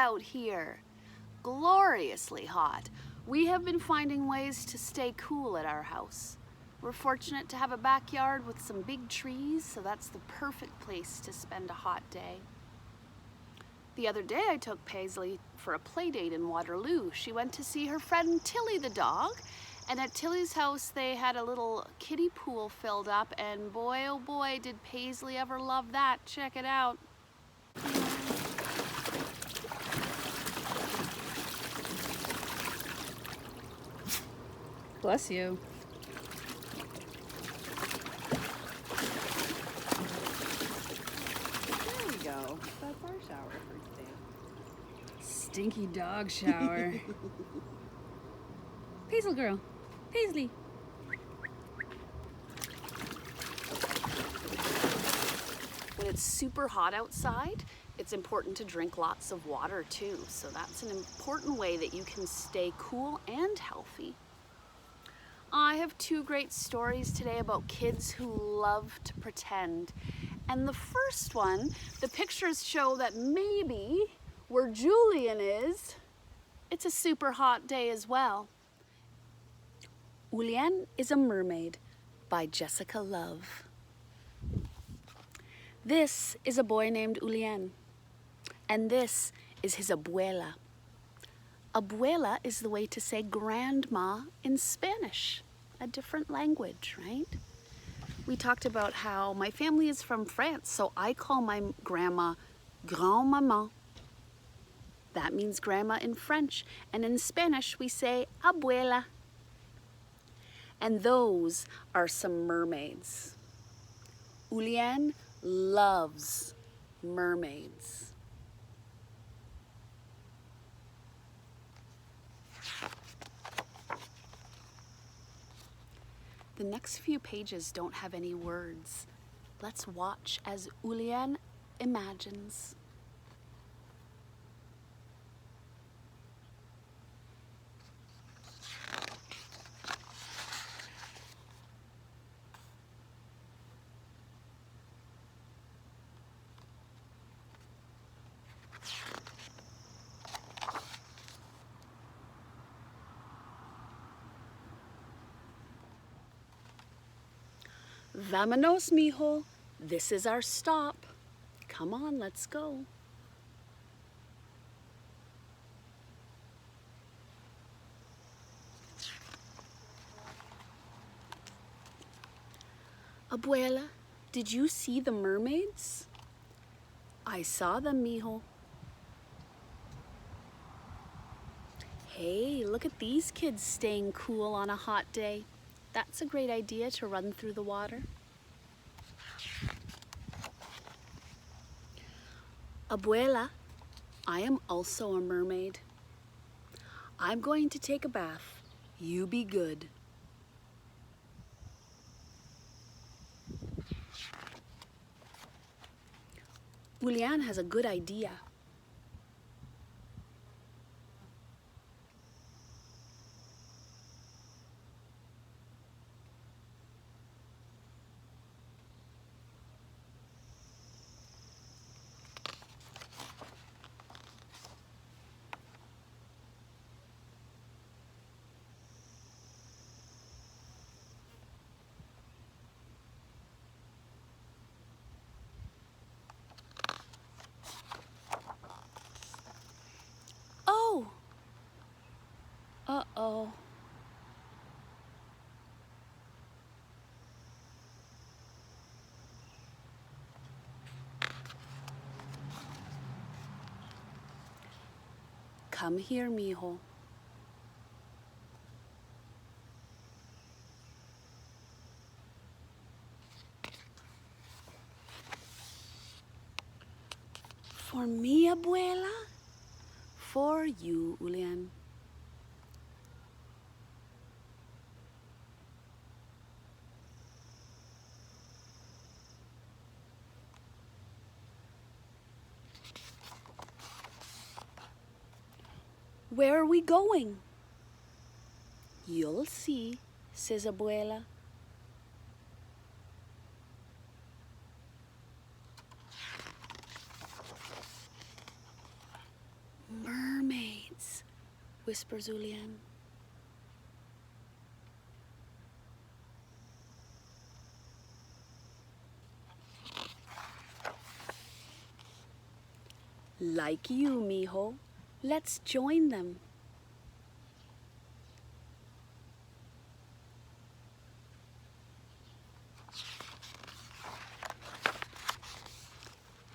out here. Gloriously hot. We have been finding ways to stay cool at our house. We're fortunate to have a backyard with some big trees, so that's the perfect place to spend a hot day. The other day I took Paisley for a play date in Waterloo. She went to see her friend Tilly the dog, and at Tilly's house they had a little kiddie pool filled up, and boy oh boy did Paisley ever love that. Check it out. Bless you. There we go. That's our shower for today. Stinky dog shower. Paisley girl. Paisley. When it's super hot outside, it's important to drink lots of water too. So that's an important way that you can stay cool and healthy. I have two great stories today about kids who love to pretend. And the first one, the pictures show that maybe where Julián is, it's a super hot day as well. Julián Is A Mermaid by Jessica Love. This is a boy named Julián, and this is his abuela. Abuela is the way to say grandma in Spanish, a different language, right? We talked about how my family is from France, so I call my grandma grand-maman. That means grandma in French, and in Spanish we say abuela. And those are some mermaids. Julián loves mermaids. The next few pages don't have any words. Let's watch as Julián imagines. Vámonos, mijo. This is our stop. Come on, let's go. Abuela, did you see the mermaids? I saw them, mijo. Hey, look at these kids staying cool on a hot day. That's a great idea to run through the water. Abuela, I am also a mermaid. I'm going to take a bath. You be good. Julián has a good idea. Oh! Uh-oh. Come here, mijo. For me, abuela? For you, Julián. Where are we going? You'll see, says abuela. Mermaids, whispers Julián. Like you, mijo. Let's join them.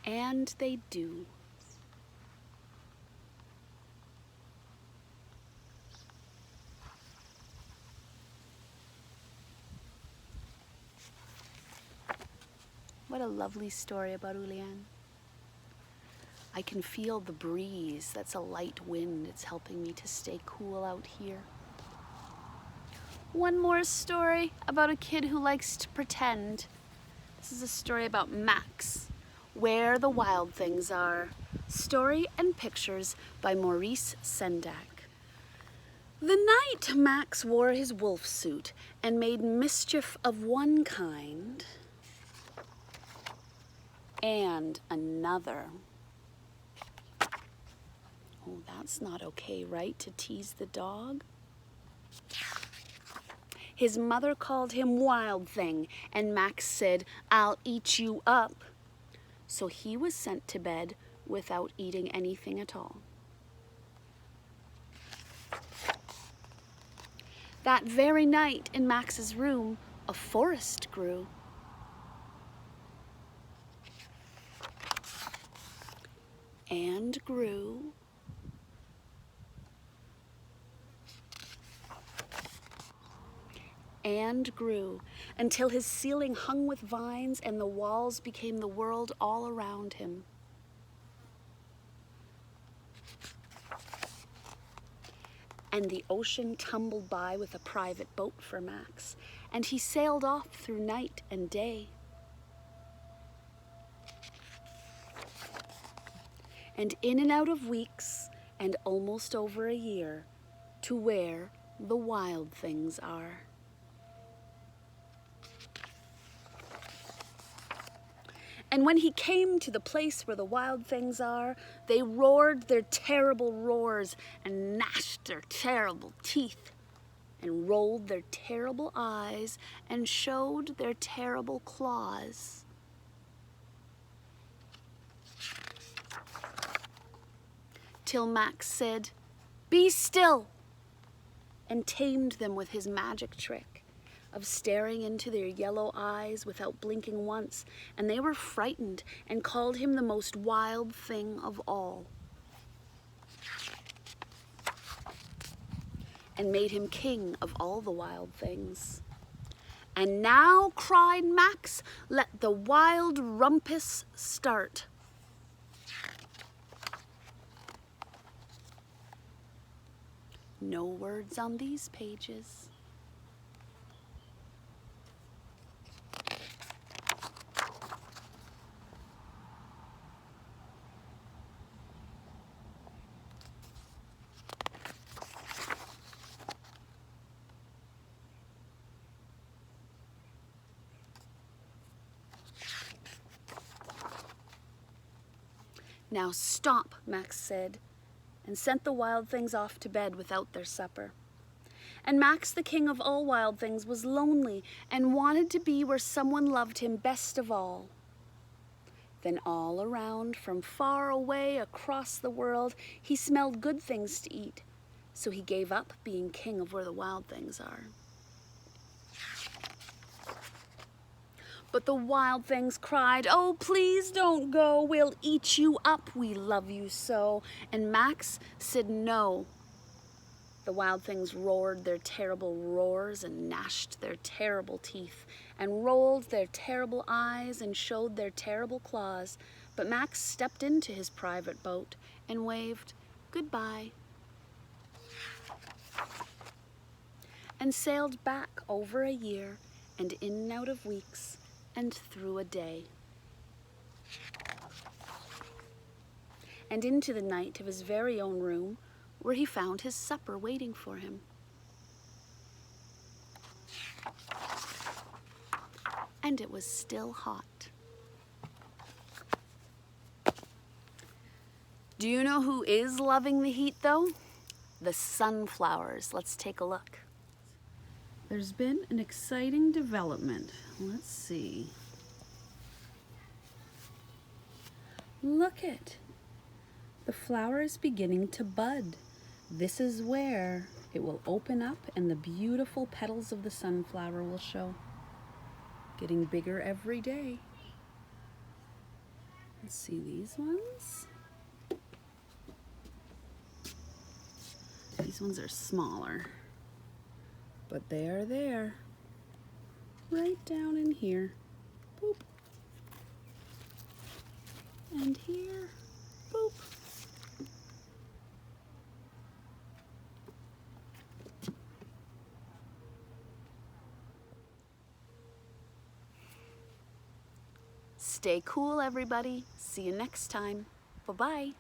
And they do. What a lovely story about Julián. I can feel the breeze. That's a light wind. It's helping me to stay cool out here. One more story about a kid who likes to pretend. This is a story about Max, Where the Wild Things Are. Story and pictures by Maurice Sendak. The night Max wore his wolf suit and made mischief of one kind and another. Oh, that's not okay, right, to tease the dog? His mother called him Wild Thing, and Max said, "I'll eat you up." So he was sent to bed without eating anything at all. That very night in Max's room, a forest grew. And grew. And grew until his ceiling hung with vines and the walls became the world all around him. And the ocean tumbled by with a private boat for Max, and he sailed off through night and day. And in and out of weeks, and almost over a year, to where the wild things are. And when he came to the place where the wild things are, they roared their terrible roars and gnashed their terrible teeth and rolled their terrible eyes and showed their terrible claws. Till Max said, "Be still," and tamed them with his magic trick of staring into their yellow eyes without blinking once, and they were frightened and called him the most wild thing of all, and made him king of all the wild things. And now, cried Max, let the wild rumpus start. No words on these pages. Now stop, Max said, and sent the wild things off to bed without their supper. And Max, the king of all wild things, was lonely and wanted to be where someone loved him best of all. Then all around, from far away across the world, he smelled good things to eat, so he gave up being king of where the wild things are. But the wild things cried, "Oh, please don't go. We'll eat you up. We love you so." And Max said no. The wild things roared their terrible roars and gnashed their terrible teeth and rolled their terrible eyes and showed their terrible claws. But Max stepped into his private boat and waved goodbye and sailed back over a year and in and out of weeks and through a day, and into the night of his very own room, where he found his supper waiting for him. And it was still hot. Do you know who is loving the heat though? The sunflowers. Let's take a look. There's been an exciting development. Let's see. Look it. The flower is beginning to bud. This is where it will open up and the beautiful petals of the sunflower will show. Getting bigger every day. Let's see these ones. These ones are smaller, but they are there, right down in here. Boop. And here, boop. Stay cool, everybody. See you next time. Bye-bye.